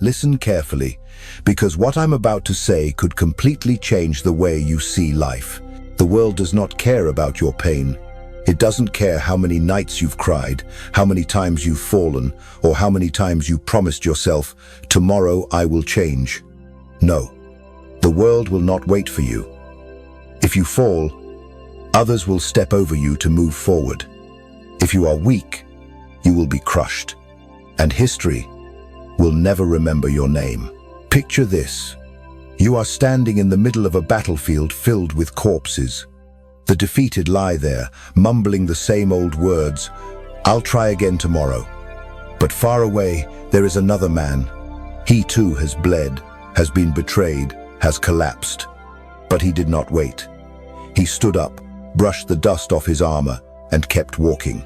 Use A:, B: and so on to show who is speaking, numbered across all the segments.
A: Listen carefully, because what I'm about to say could completely change the way you see life. The world does not care about your pain. It doesn't care how many nights you've cried, how many times you've fallen, or how many times you promised yourself, "Tomorrow I will change." No, the world will not wait for you. If you fall, others will step over you to move forward. If you are weak, you will be crushed, and history will never remember your name. Picture this. You are standing in the middle of a battlefield filled with corpses. The defeated lie there, mumbling the same old words, "I'll try again tomorrow." But far away, there is another man. He too has bled, has been betrayed, has collapsed. But he did not wait. He stood up, brushed the dust off his armor, and kept walking.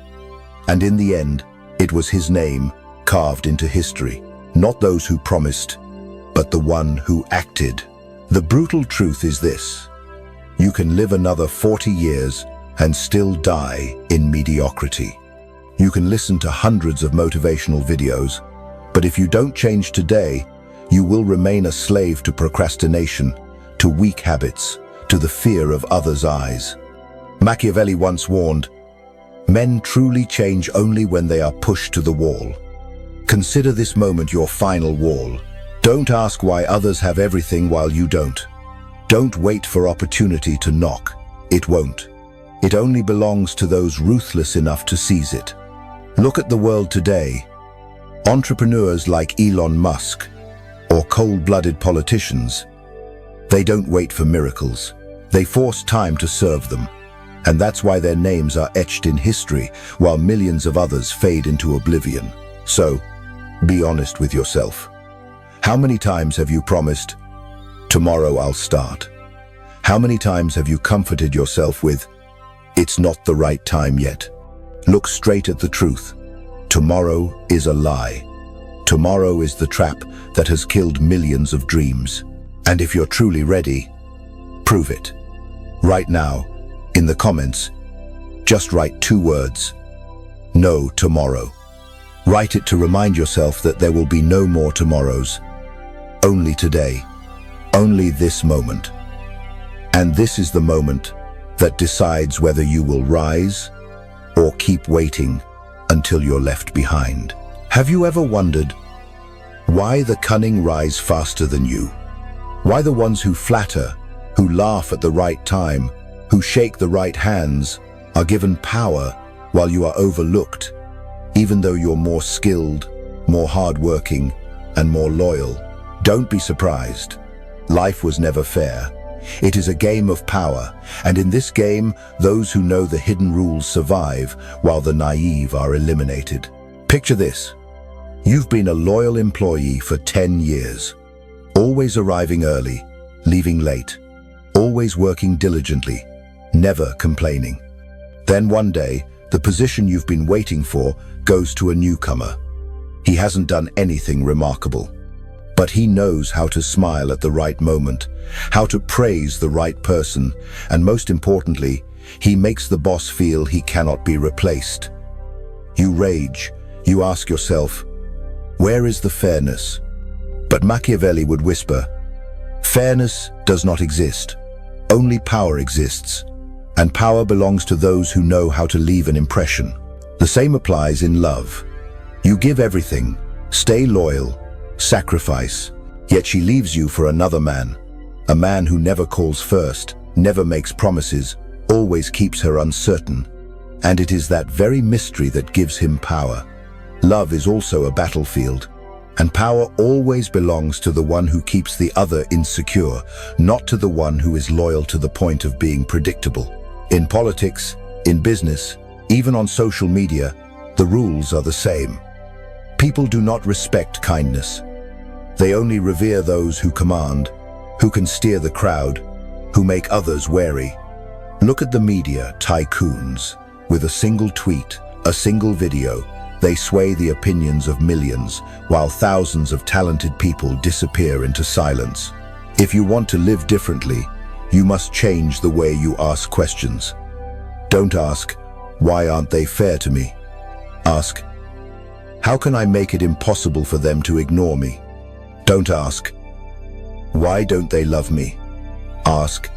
A: And in the end, it was his name carved into history. Not those who promised, but the one who acted. The brutal truth is this: you can live another 40 years and still die in mediocrity. You can listen to hundreds of motivational videos, but if you don't change today, you will remain a slave to procrastination, to weak habits, to the fear of others' eyes. Machiavelli once warned, "Men truly change only when they are pushed to the wall." Consider this moment your final wall. Don't ask why others have everything while you don't. Don't wait for opportunity to knock. It won't. It only belongs to those ruthless enough to seize it. Look at the world today. Entrepreneurs like Elon Musk or cold-blooded politicians, they don't wait for miracles. They force time to serve them. And that's why their names are etched in history while millions of others fade into oblivion. So, be honest with yourself. How many times have you promised, "Tomorrow I'll start"? How many times have you comforted yourself with, "It's not the right time yet"? Look straight at the truth. Tomorrow is a lie. Tomorrow is the trap that has killed millions of dreams. And if you're truly ready, prove it. Right now, in the comments, just write 2 words: "No tomorrow." Write it to remind yourself that there will be no more tomorrows. Only today. Only this moment. And this is the moment that decides whether you will rise or keep waiting until you're left behind. Have you ever wondered why the cunning rise faster than you? Why the ones who flatter, who laugh at the right time, who shake the right hands, are given power while you are overlooked, even though you're more skilled, more hardworking, and more loyal? Don't be surprised. Life was never fair. It is a game of power, and in this game, those who know the hidden rules survive, while the naive are eliminated. Picture this. You've been a loyal employee for 10 years, always arriving early, leaving late, always working diligently, never complaining. Then one day, the position you've been waiting for goes to a newcomer. He hasn't done anything remarkable, but he knows how to smile at the right moment, how to praise the right person, and most importantly, he makes the boss feel he cannot be replaced. You rage. You ask yourself, where is the fairness? But Machiavelli would whisper, fairness does not exist. Only power exists, and power belongs to those who know how to leave an impression. The same applies in love. You give everything, stay loyal, sacrifice, yet she leaves you for another man. A man who never calls first, never makes promises, always keeps her uncertain. And it is that very mystery that gives him power. Love is also a battlefield, and power always belongs to the one who keeps the other insecure, not to the one who is loyal to the point of being predictable. In politics, in business, even on social media, the rules are the same. People do not respect kindness. They only revere those who command, who can steer the crowd, who make others wary. Look at the media tycoons. With a single tweet, a single video, they sway the opinions of millions, while thousands of talented people disappear into silence. If you want to live differently, you must change the way you ask questions. Don't ask, why aren't they fair to me? Ask, how can I make it impossible for them to ignore me? Don't ask, why don't they love me? Ask,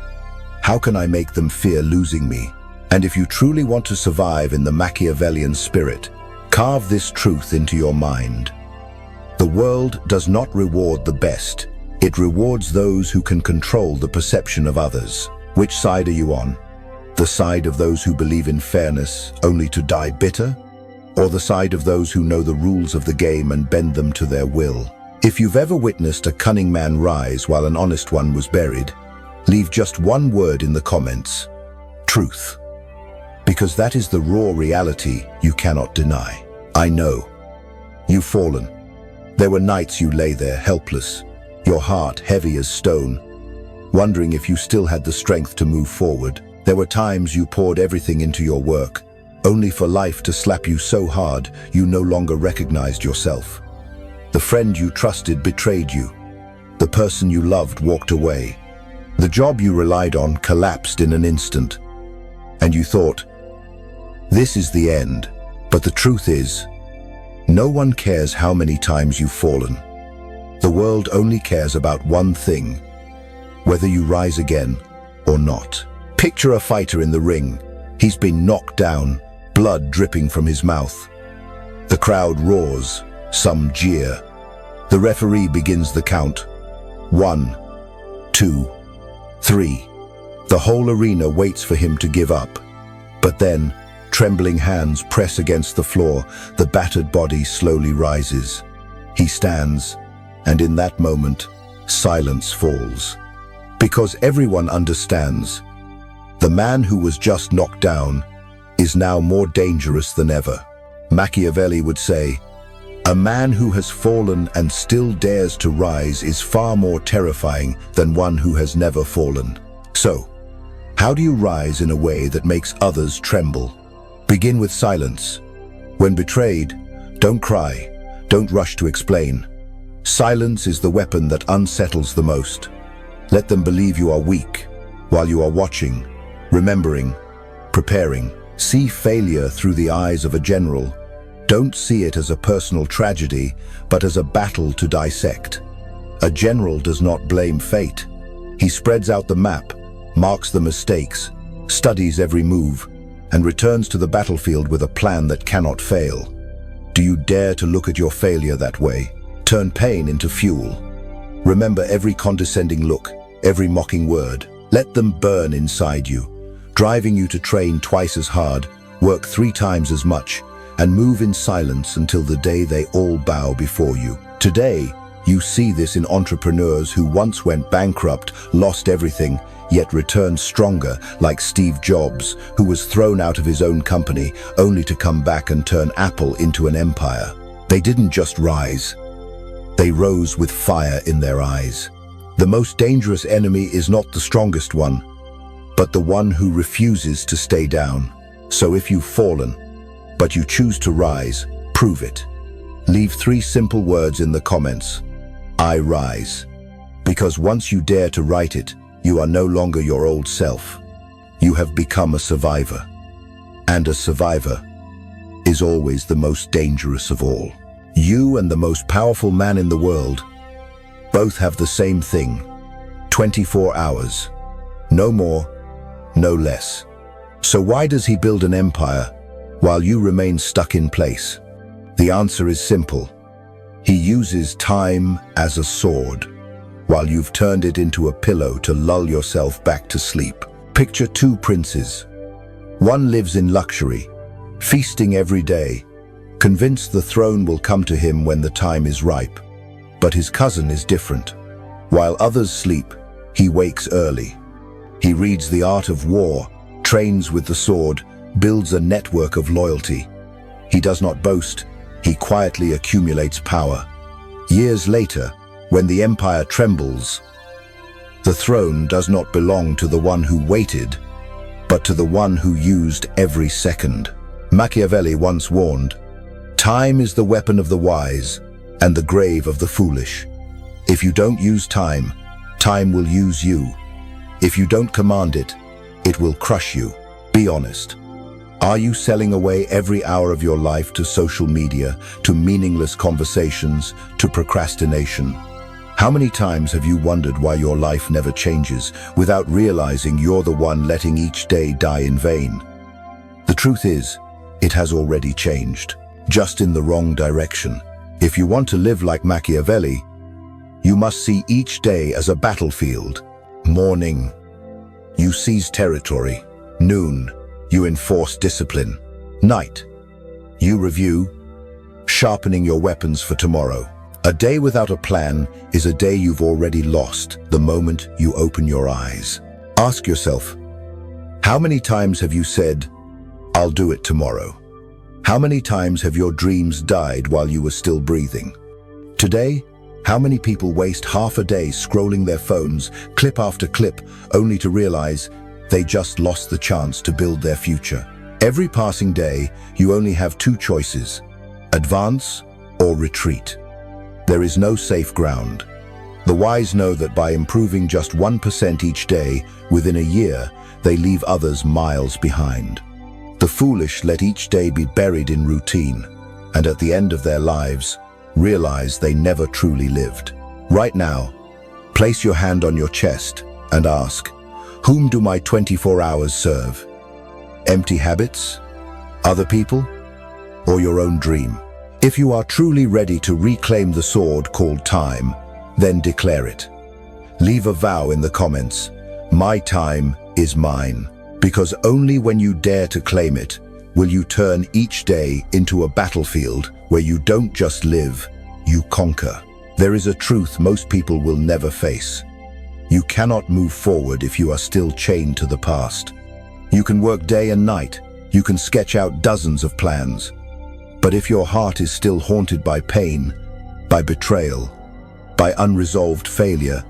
A: how can I make them fear losing me? And if you truly want to survive in the Machiavellian spirit, carve this truth into your mind. The world does not reward the best. It rewards those who can control the perception of others. Which side are you on? The side of those who believe in fairness only to die bitter? Or the side of those who know the rules of the game and bend them to their will? If you've ever witnessed a cunning man rise while an honest one was buried, leave just one word in the comments: truth. Because that is the raw reality you cannot deny. I know. You've fallen. There were nights you lay there helpless, your heart heavy as stone, wondering if you still had the strength to move forward. There were times you poured everything into your work, only for life to slap you so hard you no longer recognized yourself. The friend you trusted betrayed you. The person you loved walked away. The job you relied on collapsed in an instant. And you thought, this is the end. But the truth is, no one cares how many times you've fallen. The world only cares about one thing: whether you rise again or not. Picture a fighter in the ring. He's been knocked down, blood dripping from his mouth. The crowd roars, some jeer. The referee begins the count. 1, 2, 3. The whole arena waits for him to give up. But then, trembling hands press against the floor, the battered body slowly rises. He stands, and in that moment, silence falls. Because everyone understands, the man who was just knocked down is now more dangerous than ever. Machiavelli would say, a man who has fallen and still dares to rise is far more terrifying than one who has never fallen. So, how do you rise in a way that makes others tremble? Begin with silence. When betrayed, don't cry, don't rush to explain. Silence is the weapon that unsettles the most. Let them believe you are weak, while you are watching, remembering, preparing. See failure through the eyes of a general. Don't see it as a personal tragedy, but as a battle to dissect. A general does not blame fate. He spreads out the map, marks the mistakes, studies every move, and returns to the battlefield with a plan that cannot fail. Do you dare to look at your failure that way? Turn pain into fuel. Remember every condescending look, every mocking word. Let them burn inside you, driving you to train twice as hard, work 3 times as much, and move in silence until the day they all bow before you. Today, you see this in entrepreneurs who once went bankrupt, lost everything, yet returned stronger, like Steve Jobs, who was thrown out of his own company, only to come back and turn Apple into an empire. They didn't just rise. They rose with fire in their eyes. The most dangerous enemy is not the strongest one, but the one who refuses to stay down. So if you've fallen, but you choose to rise, prove it. Leave 3 simple words in the comments. I rise. Because once you dare to write it, you are no longer your old self. You have become a survivor. And a survivor is always the most dangerous of all. You and the most powerful man in the world both have the same thing: 24 hours. No more, no less. So why does he build an empire while you remain stuck in place? The answer is simple. He uses time as a sword, while you've turned it into a pillow to lull yourself back to sleep. Picture 2 princes. One lives in luxury, feasting every day, convinced the throne will come to him when the time is ripe. But his cousin is different. While others sleep, he wakes early. He reads the art of war, trains with the sword, builds a network of loyalty. He does not boast, he quietly accumulates power. Years later, when the empire trembles, the throne does not belong to the one who waited, but to the one who used every second. Machiavelli once warned, time is the weapon of the wise and the grave of the foolish. If you don't use time, time will use you. If you don't command it, it will crush you. Be honest. Are you selling away every hour of your life to social media, to meaningless conversations, to procrastination? How many times have you wondered why your life never changes without realizing you're the one letting each day die in vain? The truth is, it has already changed, just in the wrong direction. If you want to live like Machiavelli, you must see each day as a battlefield. Morning, you seize territory. Noon, you enforce discipline. Night, you review, sharpening your weapons for tomorrow. A day without a plan is a day you've already lost the moment you open your eyes. Ask yourself, how many times have you said, "I'll do it tomorrow"? How many times have your dreams died while you were still breathing? Today, how many people waste half a day scrolling their phones, clip after clip, only to realize they just lost the chance to build their future? Every passing day, you only have two choices: advance or retreat. There is no safe ground. The wise know that by improving just 1% each day, within a year, they leave others miles behind. The foolish let each day be buried in routine, and at the end of their lives, realize they never truly lived. Right now, place your hand on your chest and ask, whom do my 24 hours serve? Empty habits? Other people? Or your own dream? If you are truly ready to reclaim the sword called time, then declare it. Leave a vow in the comments. My time is mine. Because only when you dare to claim it, will you turn each day into a battlefield where you don't just live, you conquer. There is a truth most people will never face. You cannot move forward if you are still chained to the past. You can work day and night. You can sketch out dozens of plans. But if your heart is still haunted by pain, by betrayal, by unresolved failure,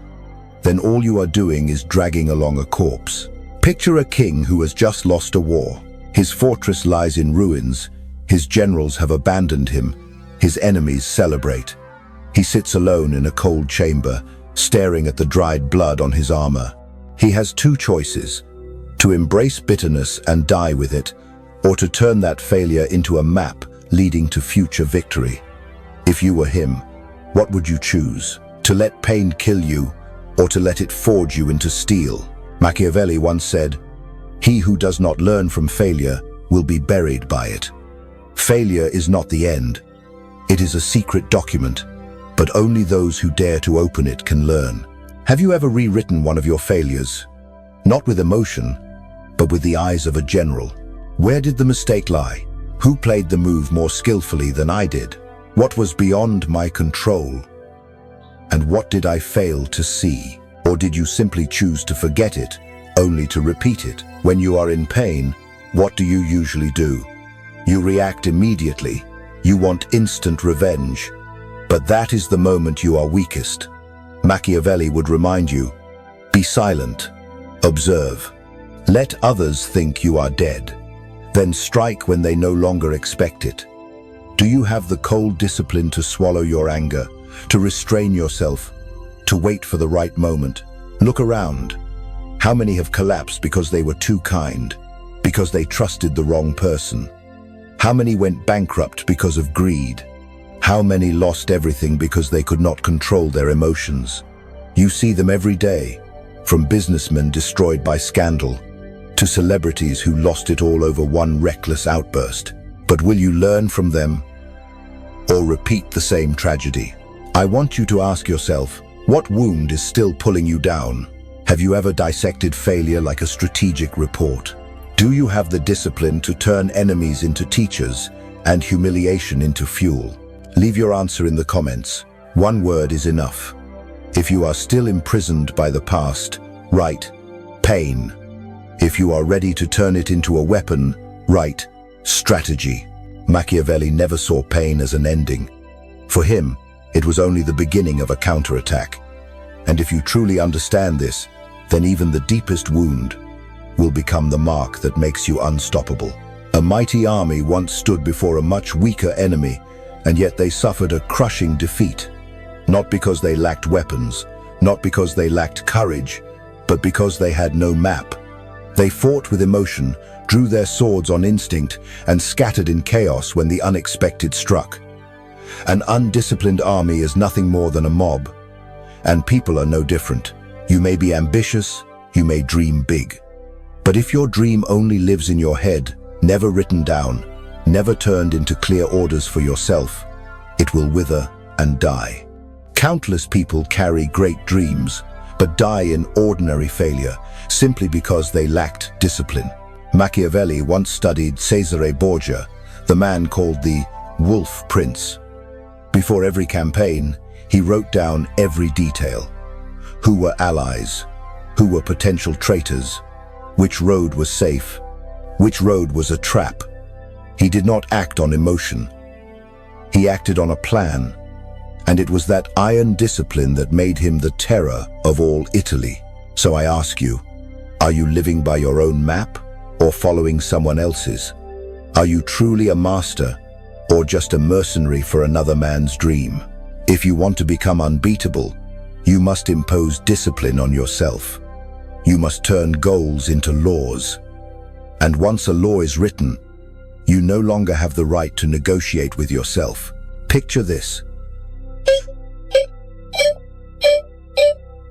A: then all you are doing is dragging along a corpse. Picture a king who has just lost a war. His fortress lies in ruins. His generals have abandoned him. His enemies celebrate. He sits alone in a cold chamber, staring at the dried blood on his armor. He has two choices: to embrace bitterness and die with it, or to turn that failure into a map leading to future victory. If you were him, what would you choose? To let pain kill you, or to let it forge you into steel? Machiavelli once said, "He who does not learn from failure will be buried by it." Failure is not the end. It is a secret document, but only those who dare to open it can learn. Have you ever rewritten one of your failures? Not with emotion, but with the eyes of a general. Where did the mistake lie? Who played the move more skillfully than I did? What was beyond my control? And what did I fail to see? Or did you simply choose to forget it, only to repeat it? When you are in pain, what do you usually do? You react immediately. You want instant revenge. But that is the moment you are weakest. Machiavelli would remind you, be silent, observe. Let others think you are dead. Then strike when they no longer expect it. Do you have the cold discipline to swallow your anger, to restrain yourself, to wait for the right moment? Look around. How many have collapsed because they were too kind, because they trusted the wrong person? How many went bankrupt because of greed? How many lost everything because they could not control their emotions? You see them every day, from businessmen destroyed by scandal, to celebrities who lost it all over one reckless outburst. But will you learn from them, or repeat the same tragedy? I want you to ask yourself, what wound is still pulling you down? Have you ever dissected failure like a strategic report? Do you have the discipline to turn enemies into teachers and humiliation into fuel? Leave your answer in the comments. One word is enough. If you are still imprisoned by the past, write pain. If you are ready to turn it into a weapon, write strategy. Machiavelli never saw pain as an ending. For him, it was only the beginning of a counterattack. And if you truly understand this, then even the deepest wound will become the mark that makes you unstoppable. A mighty army once stood before a much weaker enemy, and yet they suffered a crushing defeat. Not because they lacked weapons, not because they lacked courage, but because they had no map. They fought with emotion, drew their swords on instinct, and scattered in chaos when the unexpected struck. An undisciplined army is nothing more than a mob, And people are no different. You may be ambitious, you may dream big. But if your dream only lives in your head, never written down, never turned into clear orders for yourself, it will wither and die. Countless people carry great dreams, but die in ordinary failure, simply because they lacked discipline. Machiavelli once studied Cesare Borgia, the man called the Wolf Prince. Before every campaign, he wrote down every detail. Who were allies? Who were potential traitors? Which road was safe? Which road was a trap? He did not act on emotion. He acted on a plan, and it was that iron discipline that made him the terror of all Italy. So I ask you, are you living by your own map or following someone else's? Are you truly a master or just a mercenary for another man's dream? If you want to become unbeatable, you must impose discipline on yourself. You must turn goals into laws. And once a law is written, you no longer have the right to negotiate with yourself. Picture this.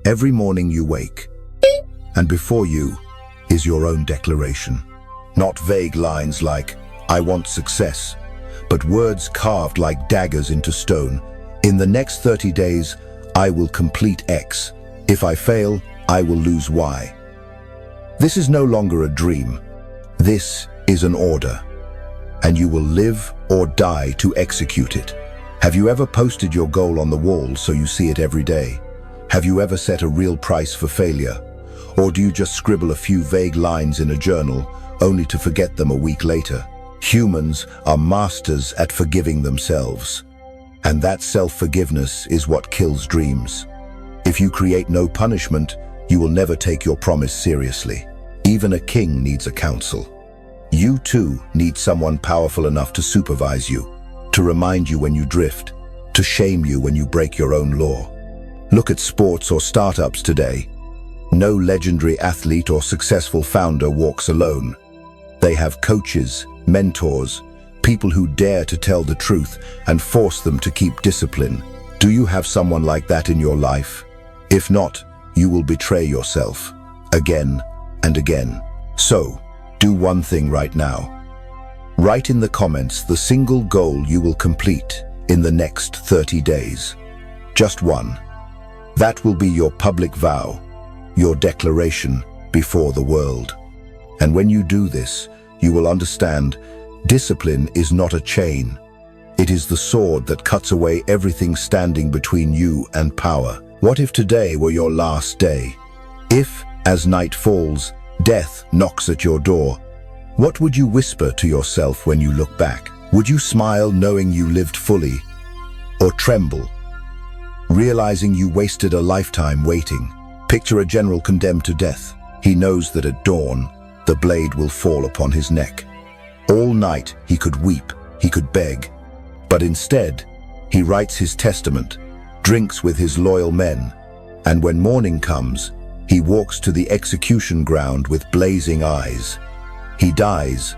A: Every morning you wake, and before you is your own declaration. Not vague lines like, "I want success," but words carved like daggers into stone. In the next 30 days, I will complete X. If I fail, I will lose Y. This is no longer a dream. This is an order. And you will live or die to execute it. Have you ever posted your goal on the wall so you see it every day? Have you ever set a real price for failure? Or do you just scribble a few vague lines in a journal only to forget them a week later? Humans are masters at forgiving themselves. And that self-forgiveness is what kills dreams. If you create no punishment, you will never take your promise seriously. Even a king needs a council. You too need someone powerful enough to supervise you, to remind you when you drift, to shame you when you break your own law. Look at sports or startups today. No legendary athlete or successful founder walks alone. They have coaches, mentors, people who dare to tell the truth and force them to keep discipline. Do you have someone like that in your life? If not, you will betray yourself again and again. So, do one thing right now. Write in the comments the single goal you will complete in the next 30 days. Just one. That will be your public vow, your declaration before the world. And when you do this, you will understand discipline is not a chain. It is the sword that cuts away everything standing between you and power. What if today were your last day? If, as night falls, death knocks at your door, what would you whisper to yourself when you look back? Would you smile knowing you lived fully, or tremble, realizing you wasted a lifetime waiting? Picture a general condemned to death. He knows that at dawn, the blade will fall upon his neck. All night he could weep, he could beg, but instead, he writes his testament, drinks with his loyal men, and when morning comes, he walks to the execution ground with blazing eyes. He dies,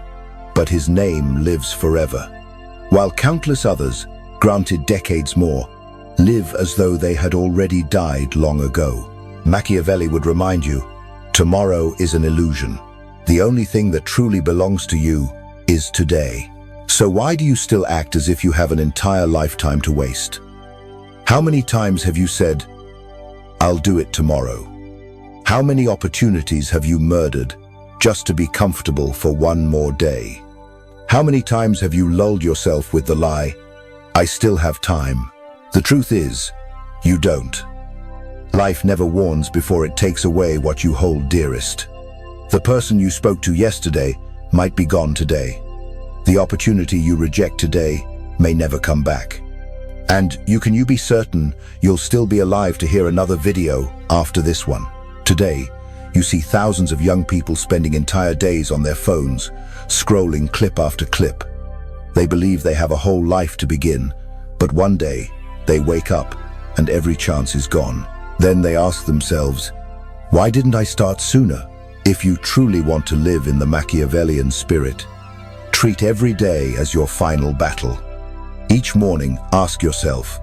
A: but his name lives forever. While countless others, granted decades more, live as though they had already died long ago. Machiavelli would remind you, tomorrow is an illusion. The only thing that truly belongs to you is today. So why do you still act as if you have an entire lifetime to waste? How many times have you said, "I'll do it tomorrow"? How many opportunities have you murdered just to be comfortable for one more day? How many times have you lulled yourself with the lie, "I still have time"? The truth is, you don't. Life never warns before it takes away what you hold dearest. The person you spoke to yesterday might be gone today. The opportunity you reject today may never come back. And you be certain you'll still be alive to hear another video after this one. Today, you see thousands of young people spending entire days on their phones, scrolling clip after clip. They believe they have a whole life to begin, but one day, they wake up and every chance is gone. Then they ask themselves, why didn't I start sooner? If you truly want to live in the Machiavellian spirit, treat every day as your final battle. Each morning, ask yourself,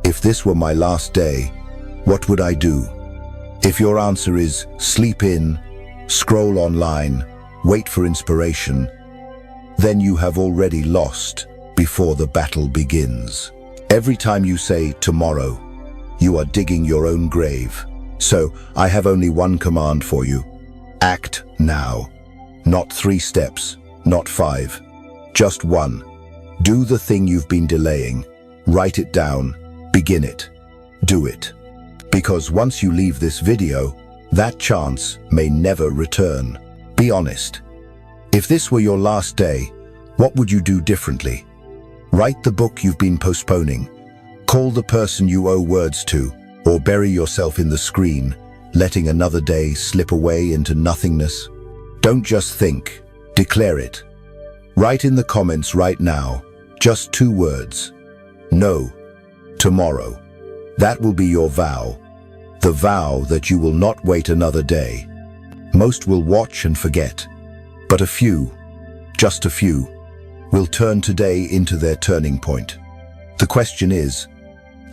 A: if this were my last day, What would I do? If your answer is sleep in, scroll online, wait for inspiration, then you have already lost before the battle begins. Every time you say tomorrow, you are digging your own grave. So I have only one command for you. Act now. Not 3 steps, not 5, just 1. Do the thing you've been delaying. Write it down, begin it, do it. Because once you leave this video, that chance may never return. Be honest. If this were your last day, what would you do differently? Write the book you've been postponing. Call the person you owe words to, or bury yourself in the screen, letting another day slip away into nothingness. Don't just think, declare it. Write in the comments right now, just 2 words. No, tomorrow. That will be your vow. The vow that you will not wait another day. Most will watch and forget, but a few, just a few, will turn today into their turning point. The question is,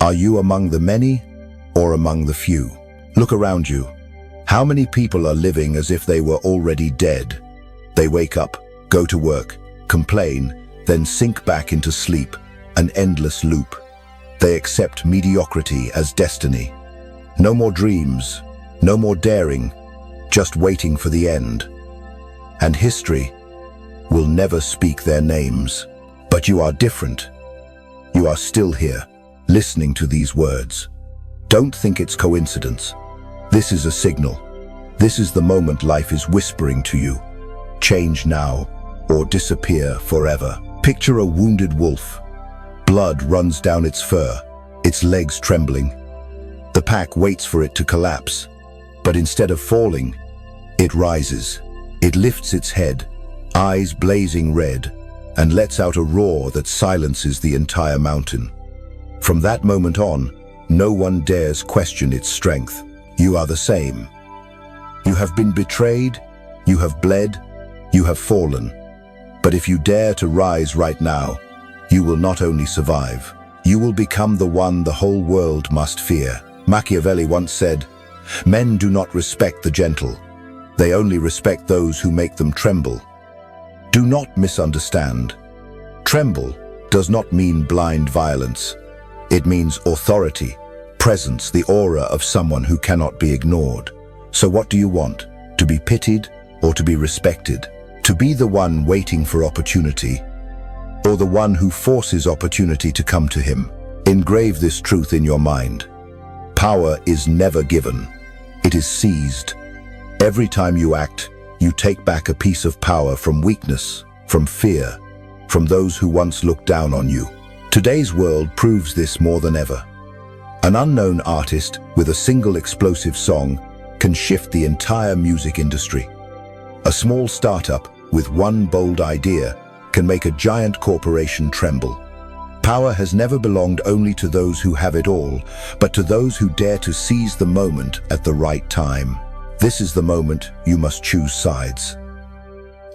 A: are you among the many or among the few? Look around you. How many people are living as if they were already dead? They wake up, go to work, complain, then sink back into sleep, an endless loop. They accept mediocrity as destiny. No more dreams, no more daring, just waiting for the end. And history will never speak their names. But you are different. You are still here, listening to these words. Don't think it's coincidence. This is a signal. This is the moment life is whispering to you. Change now, or disappear forever. Picture a wounded wolf. Blood runs down its fur, its legs trembling. The pack waits for it to collapse, but instead of falling, it rises. It lifts its head, eyes blazing red, and lets out a roar that silences the entire mountain. From that moment on, no one dares question its strength. You are the same. You have been betrayed, you have bled, you have fallen. But if you dare to rise right now, you will not only survive, you will become the one the whole world must fear. Machiavelli once said, "Men do not respect the gentle. They only respect those who make them tremble." Do not misunderstand. Tremble does not mean blind violence. It means authority, presence, the aura of someone who cannot be ignored. So what do you want? To be pitied or to be respected? To be the one waiting for opportunity, or the one who forces opportunity to come to him? Engrave this truth in your mind. Power is never given. It is seized. Every time you act, you take back a piece of power from weakness, from fear, from those who once looked down on you. Today's world proves this more than ever. An unknown artist with a single explosive song can shift the entire music industry. A small startup with one bold idea can make a giant corporation tremble. Power has never belonged only to those who have it all, but to those who dare to seize the moment at the right time. This is the moment you must choose sides.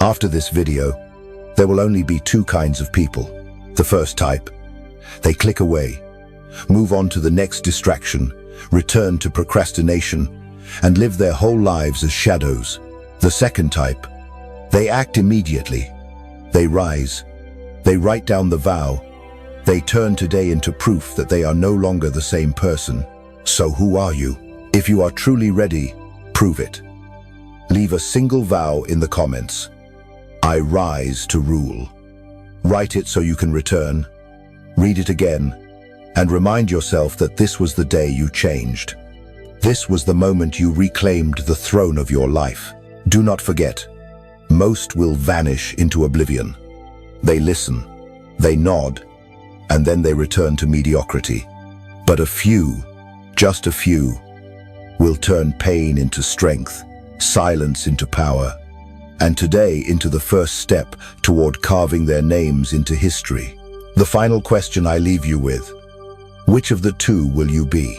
A: After this video, there will only be 2 kinds of people. The first type, they click away, move on to the next distraction, return to procrastination, and live their whole lives as shadows. The second type, they act immediately. They rise. They write down the vow. They turn today into proof that they are no longer the same person. So who are you? If you are truly ready, prove it. Leave a single vow in the comments. I rise to rule. Write it so you can return. Read it again, and remind yourself that this was the day you changed. This was the moment you reclaimed the throne of your life. Do not forget, most will vanish into oblivion. They listen, they nod, and then they return to mediocrity. But a few, just a few, will turn pain into strength, silence into power, and today into the first step toward carving their names into history. The final question I leave you with: which of the 2 will you be?